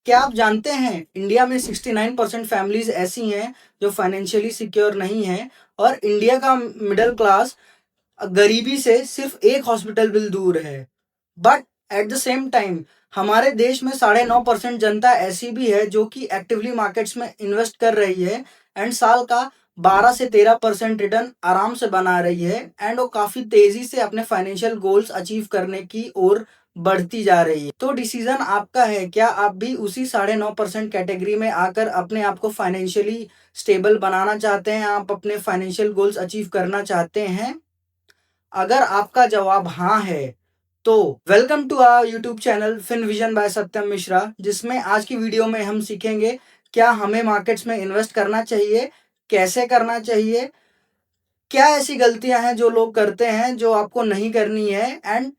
क्या आप जानते हैं इंडिया में 69% फैमिलीज ऐसी हैं जो फाइनेंशियली सिक्योर नहीं है और इंडिया का मिडिल क्लास गरीबी से सिर्फ एक हॉस्पिटल बिल दूर है। But at the same time हमारे देश में 9.5% जनता ऐसी भी है जो कि एक्टिवली मार्केट्स में इन्वेस्ट कर रही है एंड साल का 12 से 13% रिटर्न आराम से बना रही है एंड वो काफ़ी तेज़ी से अपने फाइनेंशियल गोल्स अचीव करने की ओर बढ़ती जा रही है। तो डिसीजन आपका है, क्या आप भी उसी 9.5% कैटेगरी में आकर अपने आप को फाइनेंशियली स्टेबल बनाना चाहते हैं, आप अपने फाइनेंशियल गोल्स अचीव करना चाहते हैं? अगर आपका जवाब हाँ है तो welcome to our YouTube channel Fin Vision by Satyam Mishra, जिसमें आज की वीडियो में हम सीखेंगे क्या हमें मार्केट्स में इन्वेस्ट करना चाहिए, कैसे करना चाहिए, क्या ऐसी गलतियां हैं जो लोग करते हैं जो आपको नहीं करनी है एंड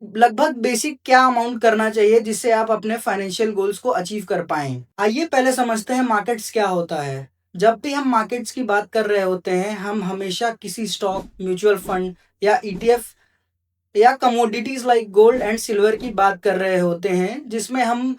लगभग बेसिक क्या अमाउंट करना चाहिए जिससे आप अपने फाइनेंशियल गोल्स को अचीव कर पाएं। आइए पहले समझते हैं मार्केट्स क्या होता है। जब भी हम मार्केट्स की बात कर रहे होते हैं हम हमेशा किसी स्टॉक, म्यूचुअल फंड या ईटीएफ या commodities like gold and silver की बात कर रहे होते हैं, जिसमें हम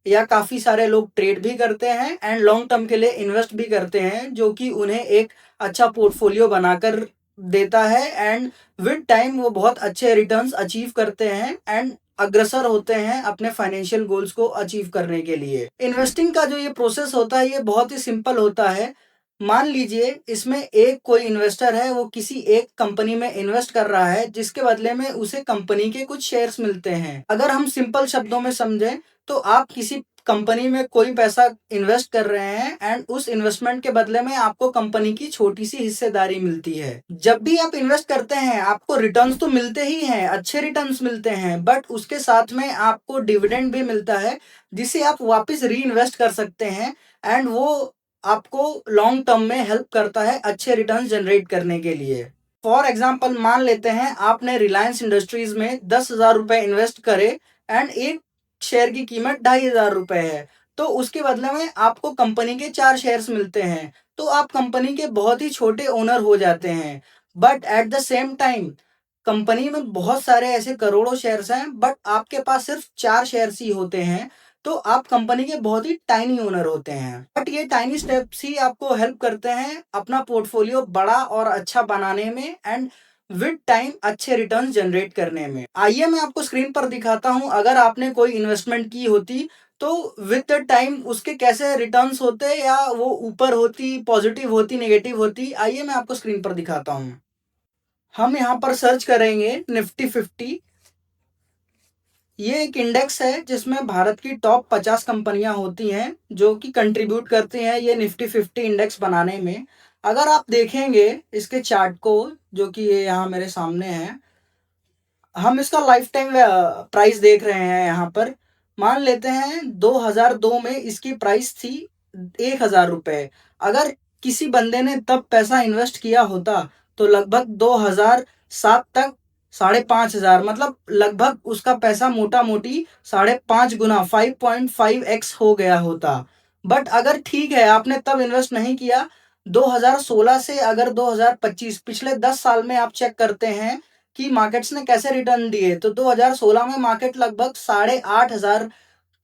या काफ़ी सारे लोग ट्रेड भी करते हैं एंड लॉन्ग टर्म के लिए इन्वेस्ट भी करते हैं, जो कि उन्हें एक अच्छा पोर्टफोलियो बनाकर देता है एंड विद टाइम वो बहुत अच्छे रिटर्न्स अचीव करते हैं एंड अग्रसर होते हैं अपने फाइनेंशियल गोल्स को अचीव करने के लिए। इन्वेस्टिंग का जो ये प्रोसेस होता है ये बहुत ही सिंपल होता है। मान लीजिए इसमें एक कोई इन्वेस्टर है, वो किसी एक कंपनी में इन्वेस्ट कर रहा है जिसके बदले में उसे कंपनी के कुछ शेयर्स मिलते हैं। अगर हम सिंपल शब्दों में समझें तो आप किसी कंपनी में कोई पैसा इन्वेस्ट कर रहे हैं एंड उस इन्वेस्टमेंट के बदले में आपको कंपनी की छोटी सी हिस्सेदारी मिलती है। जब भी आप इन्वेस्ट करते हैं आपको रिटर्न्स तो मिलते ही हैं, अच्छे रिटर्न्स मिलते हैं, बट उसके साथ में आपको डिविडेंड भी मिलता है जिसे आप वापस री इन्वेस्ट कर सकते हैं एंड वो आपको लॉन्ग टर्म में हेल्प करता है अच्छे रिटर्न जनरेट करने के लिए। फॉर एग्जाम्पल मान लेते हैं आपने रिलायंस इंडस्ट्रीज में 10,000 रुपए इन्वेस्ट करे एंड एक शेयर की कीमत 2,500 रुपए है, तो उसके बदले में आपको कंपनी के 4 शेयर्स मिलते हैं, तो आप कंपनी के बहुत ही छोटे ओनर हो जाते हैं। But at the same time company में बहुत सारे ऐसे करोड़ों शेयर्स हैं बट आपके पास सिर्फ 4 शेयर्स ही होते हैं, तो आप कंपनी के बहुत ही टाइनी ओनर होते हैं। बट ये टाइनी स्टेप्स ही आपको हेल्प करते हैं अपना पोर्टफोलियो बड़ा और अच्छा बनाने में एंड विद टाइम अच्छे रिटर्न्स जनरेट करने में। आइए मैं आपको स्क्रीन पर दिखाता हूं, अगर आपने कोई इन्वेस्टमेंट की होती तो विद द टाइम उसके कैसे रिटर्न्स होते, या वो ऊपर होती, पॉजिटिव होती, नेगेटिव होती। आइए मैं आपको स्क्रीन पर दिखाता हूँ। हम यहाँ पर सर्च करेंगे निफ्टी 50। ये एक इंडेक्स है जिसमें भारत की टॉप 50 कंपनियां होती हैं जो कि कंट्रीब्यूट करती हैं ये निफ्टी 50 इंडेक्स बनाने में। अगर आप देखेंगे इसके चार्ट को, जो कि ये यहाँ मेरे सामने है, हम इसका लाइफ टाइम प्राइस देख रहे हैं यहाँ पर। मान लेते हैं 2002 में इसकी प्राइस थी 1,000 रुपए। अगर किसी बंदे ने तब पैसा इन्वेस्ट किया होता तो लगभग 2007 तक 5,500, मतलब लगभग उसका पैसा मोटा मोटी 5.5 गुना 5.5x हो गया होता। बट अगर ठीक है आपने तब इन्वेस्ट नहीं किया, 2016 से अगर 2025 पिछले 10 साल में आप चेक करते हैं कि मार्केट्स ने कैसे रिटर्न दिए, तो 2016 में मार्केट लगभग 8,500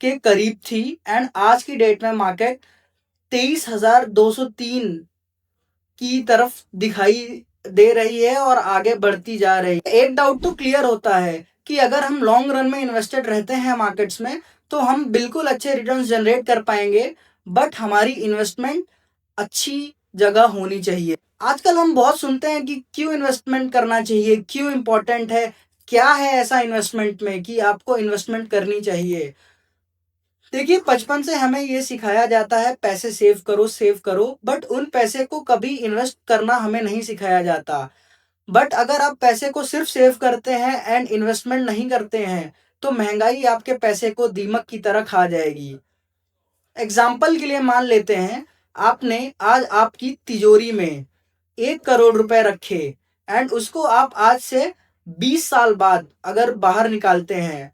के करीब थी एंड आज की डेट में मार्केट 23,203 की तरफ दिखाई दे रही है और आगे बढ़ती जा रही है। एक डाउट तो क्लियर होता है कि अगर हम लॉन्ग रन में इन्वेस्टेड रहते हैं मार्केट्स में तो हम बिल्कुल अच्छे रिटर्न्स जनरेट कर पाएंगे, बट हमारी इन्वेस्टमेंट अच्छी जगह होनी चाहिए। आजकल हम बहुत सुनते हैं कि क्यों इन्वेस्टमेंट करना चाहिए, क्यों इम्पोर्टेंट है, क्या है ऐसा इन्वेस्टमेंट में कि आपको इन्वेस्टमेंट करनी चाहिए। देखिए बचपन से हमें ये सिखाया जाता है पैसे सेव करो, बट उन पैसे को कभी इन्वेस्ट करना हमें नहीं सिखाया जाता। बट अगर आप पैसे को सिर्फ सेव करते हैं एंड इन्वेस्टमेंट नहीं करते हैं तो महंगाई आपके पैसे को दीमक की तरह खा जाएगी। एग्जाम्पल के लिए मान लेते हैं आपने आज आपकी तिजोरी में 1 करोड़ रुपए रखे एंड उसको आप आज से 20 साल बाद अगर बाहर निकालते हैं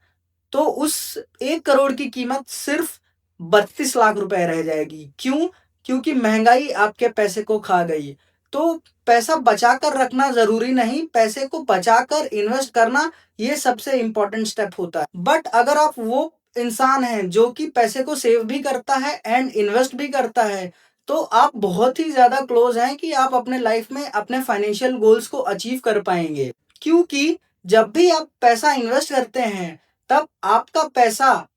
तो उस 1 करोड़ की कीमत सिर्फ 32 लाख रुपए रह जाएगी। क्यों? क्योंकि महंगाई आपके पैसे को खा गई। तो पैसा बचा कर रखना जरूरी नहीं, पैसे को बचा कर इन्वेस्ट करना ये सबसे इंपॉर्टेंट स्टेप होता है। बट अगर आप वो इंसान हैं जो कि पैसे को सेव भी करता है एंड इन्वेस्ट भी करता है, तो आप बहुत ही ज़्यादा क्लोज हैं कि आप अपने लाइफ में अपने फाइनेंशियल गोल्स को अचीव कर पाएंगे। क्योंकि जब भी आप पैसा इन्वेस्ट करते हैं, तब आपका पैसा,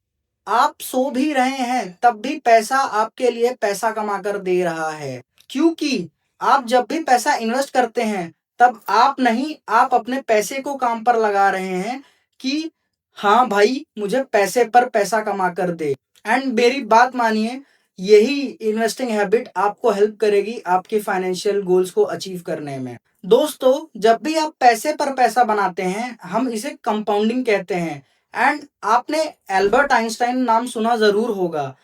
आप सो भी रहे हैं तब भी पैसा आपके लिए पैसा कमा कर दे रहा है। क्योंकि आप जब भी पैसा इन्वेस्ट करते हैं, तब आप नहीं, आप अपने पैसे को काम पर लगा रहे हैं कि हाँ भाई, मुझे पैसे पर पैसा कमा कर दे। एंड मेरी बात मानिए, यही इन्वेस्टिंग हैबिट आपको हेल्प करेगी आपके फाइनेंशियल गोल्स को अचीव करने में। दोस्तों, जब भी आप पैसे पर पैसा बनाते हैं, हम इसे कंपाउंडिंग कहते हैं। एंड आपने एल्बर्ट आइंस्टाइन नाम सुना जरूर होगा।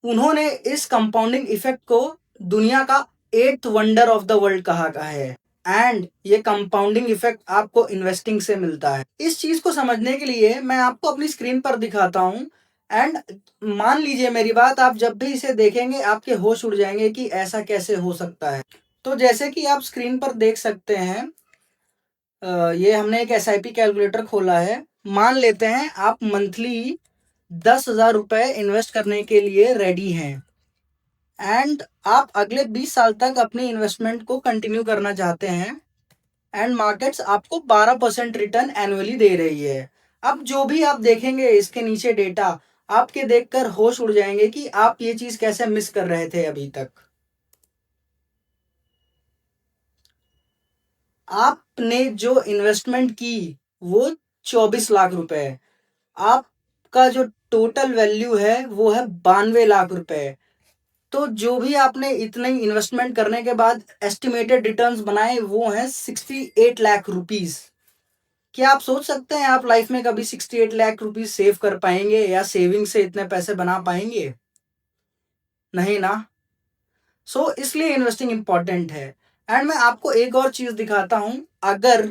उन्होंने इस कंपाउंडिंग इफेक्ट को दुनिया का eighth wonder of the world कहा गया है। एंड ये कंपाउंडिंग इफेक्ट आपको इन्वेस्टिंग से मिलता है। इस चीज को समझने के लिए मैं आपको अपनी स्क्रीन पर दिखाता हूँ। एंड मान लीजिए मेरी बात, आप जब भी इसे देखेंगे आपके होश उड़ जाएंगे कि ऐसा कैसे हो सकता है। तो जैसे कि आप स्क्रीन पर देख सकते हैं, ये हमने एक SIP कैलकुलेटर खोला है। मान लेते हैं आप मंथली 10,000 रुपए इन्वेस्ट करने के लिए रेडी हैं एंड आप अगले 20 साल तक अपनी इन्वेस्टमेंट को कंटिन्यू करना चाहते हैं एंड मार्केट्स आपको 12% रिटर्न एनुअली दे रही है। अब जो भी आप देखेंगे इसके नीचे डेटा, आपके देखकर होश उड़ जाएंगे कि आप ये चीज कैसे मिस कर रहे थे अभी तक। आपने जो इन्वेस्टमेंट की वो 24 लाख रुपए है। आपका जो टोटल वैल्यू है वो है 92 लाख रुपए। तो जो भी आपने इतने इन्वेस्टमेंट करने के बाद एस्टिमेटेड रिटर्न्स बनाए वो हैं 68 लाख रुपीस। क्या आप सोच सकते हैं आप लाइफ में कभी 68 लाख रुपीस सेव कर पाएंगे या सेविंग से इतने पैसे बना पाएंगे? नहीं ना। सो इसलिए इन्वेस्टिंग इंपॉर्टेंट है। एंड मैं आपको एक और चीज दिखाता हूं। अगर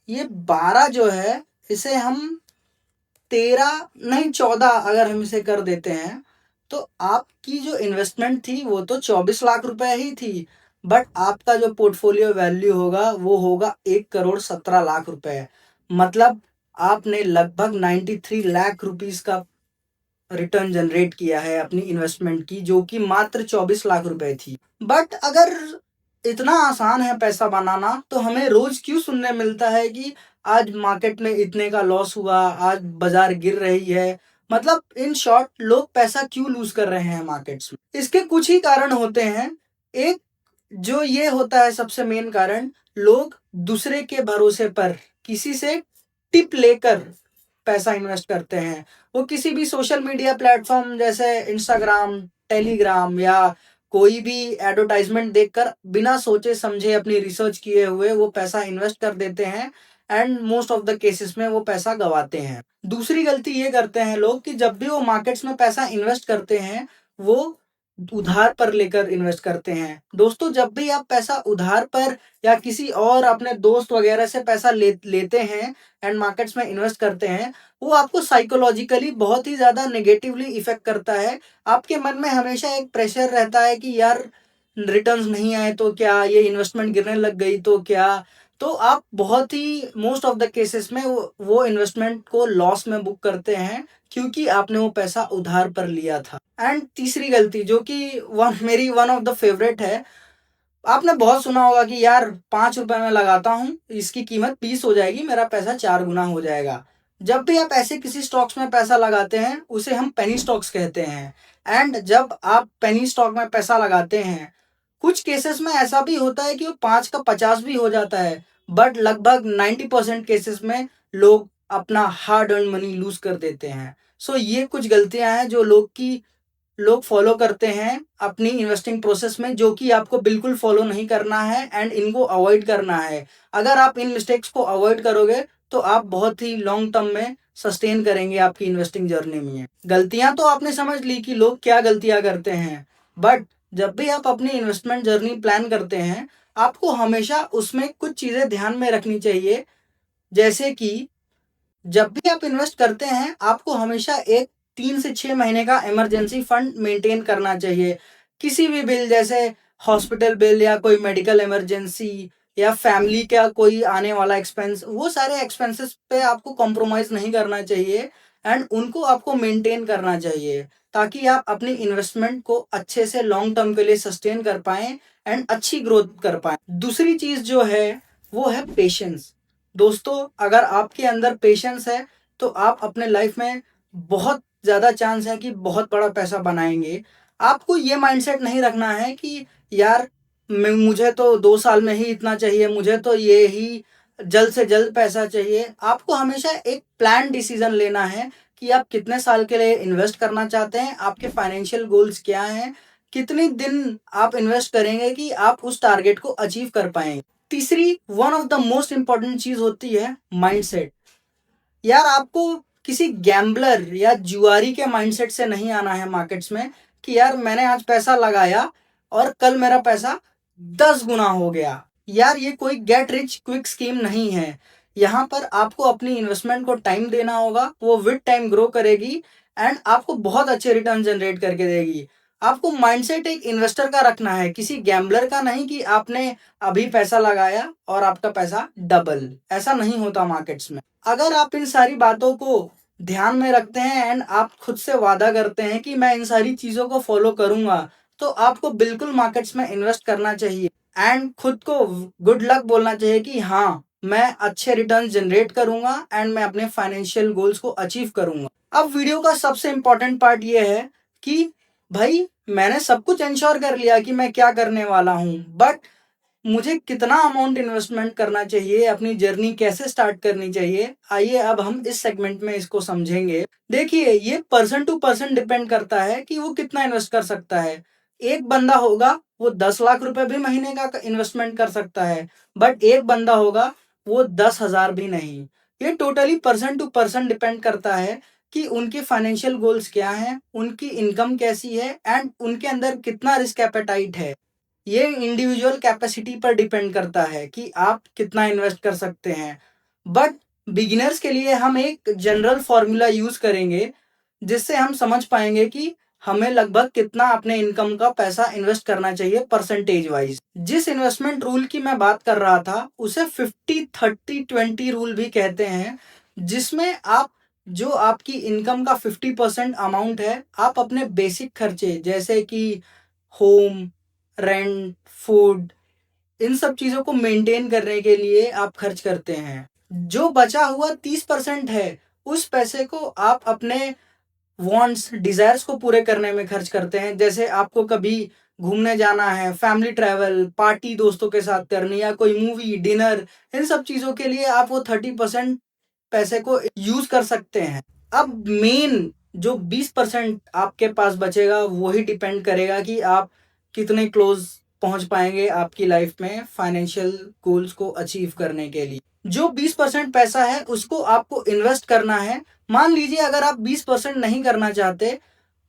ये 12 जो है, इसे हम 13 नहीं 14 अगर हम इसे कर देते हैं, तो आपकी जो इन्वेस्टमेंट थी वो तो 24 लाख रुपए ही थी, बट आपका जो पोर्टफोलियो वैल्यू होगा वो होगा 1,17 लाख रुपए। मतलब आपने लगभग 93 लाख रुपीस का रिटर्न जनरेट किया है अपनी इन्वेस्टमेंट की, जो कि मात्र 24 लाख रुपए थी। बट अगर इतना आसान है पैसा बनाना, तो हमें रोज क्यों सुनने मिलता है कि आज मार्केट में इतने का लॉस हुआ, आज बाजार गिर रही है। मतलब इन शॉर्ट, लोग पैसा क्यों लूज कर रहे हैं मार्केट्स में? इसके कुछ ही कारण होते हैं। एक जो ये होता है सबसे मेन कारण, लोग दूसरे के भरोसे पर किसी से टिप लेकर पैसा इन्वेस्ट करते हैं। वो किसी भी सोशल मीडिया प्लेटफॉर्म जैसे इंस्टाग्राम, टेलीग्राम या कोई भी एडवर्टाइजमेंट देखकर बिना सोचे समझे, अपनी रिसर्च किए हुए वो पैसा इन्वेस्ट कर देते हैं and most of the cases में वो पैसा गवाते हैं। दूसरी गलती ये करते हैं लोग कि जब भी वो मार्केट्स में पैसा इन्वेस्ट करते हैं, वो उधार पर लेकर इन्वेस्ट करते हैं। दोस्तों, जब भी आप पैसा उधार पर या किसी और अपने दोस्त वगैरह से पैसा लेते हैं एंड मार्केट्स में इन्वेस्ट करते हैं, वो आपको साइकोलॉजिकली बहुत ही ज्यादा नेगेटिवली इफेक्ट करता है। आपके मन में हमेशा एक प्रेशर रहता है कि यार रिटर्न्स नहीं आए तो क्या, ये इन्वेस्टमेंट गिरने लग गई तो क्या। तो आप बहुत ही मोस्ट ऑफ द केसेस में वो इन्वेस्टमेंट को लॉस में बुक करते हैं, क्योंकि आपने वो पैसा उधार पर लिया था। एंड तीसरी गलती, जो कि मेरी वन ऑफ द फेवरेट है, आपने बहुत सुना होगा कि यार 5 रुपए में लगाता हूँ, इसकी कीमत 20 हो जाएगी, मेरा पैसा 4 गुना हो जाएगा। जब भी आप ऐसे किसी स्टॉक्स में पैसा लगाते हैं, उसे हम पेनी स्टॉक्स कहते हैं। एंड जब आप पेनी स्टॉक में पैसा लगाते हैं, कुछ केसेस में ऐसा भी होता है कि वो 5 का 50 भी हो जाता है, बट लगभग 90% केसेस में लोग अपना हार्ड अर्न मनी लूज कर देते हैं। सो ये कुछ गलतियां हैं जो लोग फॉलो करते हैं अपनी इन्वेस्टिंग प्रोसेस में, जो कि आपको बिल्कुल फॉलो नहीं करना है एंड इनको अवॉइड करना है। अगर आप इन मिस्टेक्स को अवॉइड करोगे तो आप बहुत ही लॉन्ग टर्म में सस्टेन करेंगे आपकी इन्वेस्टिंग जर्नी में। गलतियां तो आपने समझ ली कि लोग क्या गलतियां करते हैं, बट जब भी आप अपनी इन्वेस्टमेंट जर्नी प्लान करते हैं, आपको हमेशा उसमें कुछ चीजें ध्यान में रखनी चाहिए। जैसे कि जब भी आप इन्वेस्ट करते हैं, आपको हमेशा एक 3 से 6 महीने का इमरजेंसी फंड मेंटेन करना चाहिए। किसी भी बिल, जैसे हॉस्पिटल बिल या कोई मेडिकल इमरजेंसी या फैमिली का कोई आने वाला एक्सपेंस, वो सारे एक्सपेंसेस पे आपको कॉम्प्रोमाइज नहीं करना चाहिए एंड उनको आपको मेंटेन करना चाहिए, ताकि आप अपनी इन्वेस्टमेंट को अच्छे से लॉन्ग टर्म के लिए सस्टेन कर पाएं एंड अच्छी ग्रोथ कर पाएं। दूसरी चीज जो है वो है पेशेंस। दोस्तों, अगर आपके अंदर पेशेंस है तो आप अपने लाइफ में बहुत ज़्यादा चांस है कि बहुत बड़ा पैसा बनाएंगे। आपको ये माइंडसेट नहीं रखना है कि यार मुझे तो 2 साल में ही इतना चाहिए, मुझे तो ये ही जल्द से जल्द पैसा चाहिए। आपको हमेशा एक प्लान डिसीजन लेना है कि आप कितने साल के लिए इन्वेस्ट करना चाहते हैं, आपके फाइनेंशियल गोल्स क्या हैं, कितने दिन आप इन्वेस्ट करेंगे कि आप उस टारगेट को अचीव कर पाएंगे। तीसरी one of the most important चीज होती है माइंडसेट। यार आपको किसी गैम्बलर या जुआरी के माइंडसेट से नहीं आना है मार्केट्स में कि यार मैंने आज पैसा लगाया और कल मेरा पैसा 10 गुना हो गया। यार ये कोई गेट रिच क्विक स्कीम नहीं है। यहाँ पर आपको अपनी इन्वेस्टमेंट को टाइम देना होगा, वो विद टाइम ग्रो करेगी एंड आपको बहुत अच्छे रिटर्न जनरेट करके देगी। आपको माइंडसेट एक इन्वेस्टर का रखना है, किसी गैम्बलर का नहीं कि आपने अभी पैसा लगाया और आपका पैसा डबल। ऐसा नहीं होता मार्केट्स में। अगर आप इन सारी बातों को ध्यान में रखते हैं एंड आप खुद से वादा करते हैं कि मैं इन सारी चीजों को फॉलो करूंगा, तो आपको बिल्कुल मार्केट्स में इन्वेस्ट करना चाहिए एंड खुद को गुड लक बोलना चाहिए कि हाँ, मैं अच्छे रिटर्न जनरेट करूंगा एंड मैं अपने फाइनेंशियल गोल्स को अचीव करूंगा। अब वीडियो का सबसे इंपॉर्टेंट पार्ट ये है कि भाई मैंने सब कुछ इंश्योर कर लिया कि मैं क्या करने वाला हूं, बट मुझे कितना अमाउंट इन्वेस्टमेंट करना चाहिए, अपनी जर्नी कैसे स्टार्ट करनी चाहिए, आइए अब हम इस सेगमेंट में इसको समझेंगे। देखिए, ये पर्सन टू पर्सन डिपेंड करता है कि वो कितना इन्वेस्ट कर सकता है। एक बंदा होगा वो 10 लाख रुपए भी महीने का इन्वेस्टमेंट कर सकता है, बट एक बंदा होगा वो 10,000 भी नहीं। ये totally person to person depend करता है कि उनके फाइनेंशियल गोल्स क्या हैं, उनकी इनकम कैसी है एंड उनके अंदर कितना रिस्क एपेटाइट है। ये इंडिविजुअल कैपेसिटी पर डिपेंड करता है कि आप कितना इन्वेस्ट कर सकते हैं। बट बिगिनर्स के लिए हम एक जनरल फॉर्मूला यूज करेंगे जिससे हम समझ पाएंगे कि हमें लगभग कितना अपने इनकम का पैसा इन्वेस्ट करना चाहिए परसेंटेज वाइज। जिस इन्वेस्टमेंट रूल की मैं बात कर रहा था उसे 50-30-20 रूल भी कहते हैं, जिसमें आप जो आपकी इनकम का 50% अमाउंट है आप अपने बेसिक खर्चे जैसे कि होम, रेंट, फूड, इन सब चीजों को मेंटेन करने के लिए आप खर्च करते हैं। जो बचा हुआ 30% है उस पैसे को आप अपने वांट्स, डिजायर्स को पूरे करने में खर्च करते हैं। जैसे आपको कभी घूमने जाना है, फैमिली ट्रैवल, पार्टी दोस्तों के साथ करनी, या कोई मूवी, डिनर, इन सब चीजों के लिए आप वो 30% पैसे को यूज कर सकते हैं। अब मेन जो 20% आपके पास बचेगा वही डिपेंड करेगा कि आप कितने क्लोज पहुंच पाएंगे आपकी लाइफ में फाइनेंशियल गोल्स को अचीव करने के लिए। जो 20% पैसा है उसको आपको इन्वेस्ट करना है। मान लीजिए अगर आप 20% नहीं करना चाहते,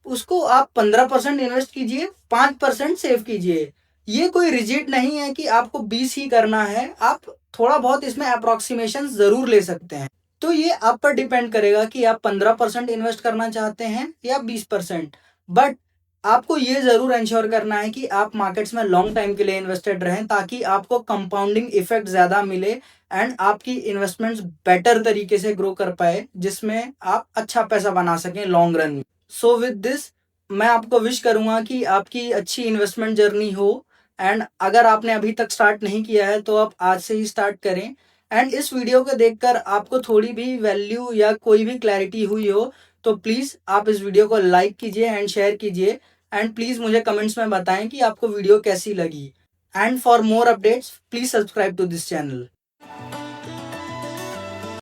उसको आप 15% इन्वेस्ट कीजिए, 5% सेव कीजिए। ये कोई रिजिड नहीं है कि आपको 20 ही करना है, आप थोड़ा बहुत इसमें अप्रोक्सीमेशन जरूर ले सकते हैं। तो ये आप पर डिपेंड करेगा कि आप 15% इन्वेस्ट करना चाहते हैं या 20%। बट आपको ये जरूर इंश्योर करना है कि आप मार्केट्स में लॉन्ग टाइम के लिए इन्वेस्टेड रहें, ताकि आपको कंपाउंडिंग इफेक्ट ज्यादा मिले एंड आपकी इन्वेस्टमेंट्स बेटर तरीके से ग्रो कर पाए, जिसमें आप अच्छा पैसा बना सकें लॉन्ग रन में। सो विद दिस मैं आपको विश करूंगा कि आपकी अच्छी इन्वेस्टमेंट जर्नी हो एंड अगर आपने अभी तक स्टार्ट नहीं किया है तो आप आज से ही स्टार्ट करें। एंड इस वीडियो को देखकर आपको थोड़ी भी वैल्यू या कोई भी क्लैरिटी हुई हो तो प्लीज आप इस वीडियो को लाइक कीजिए एंड शेयर कीजिए एंड प्लीज मुझे कमेंट्स में बताएं कि आपको वीडियो कैसी लगी। And for more updates please subscribe to this channel.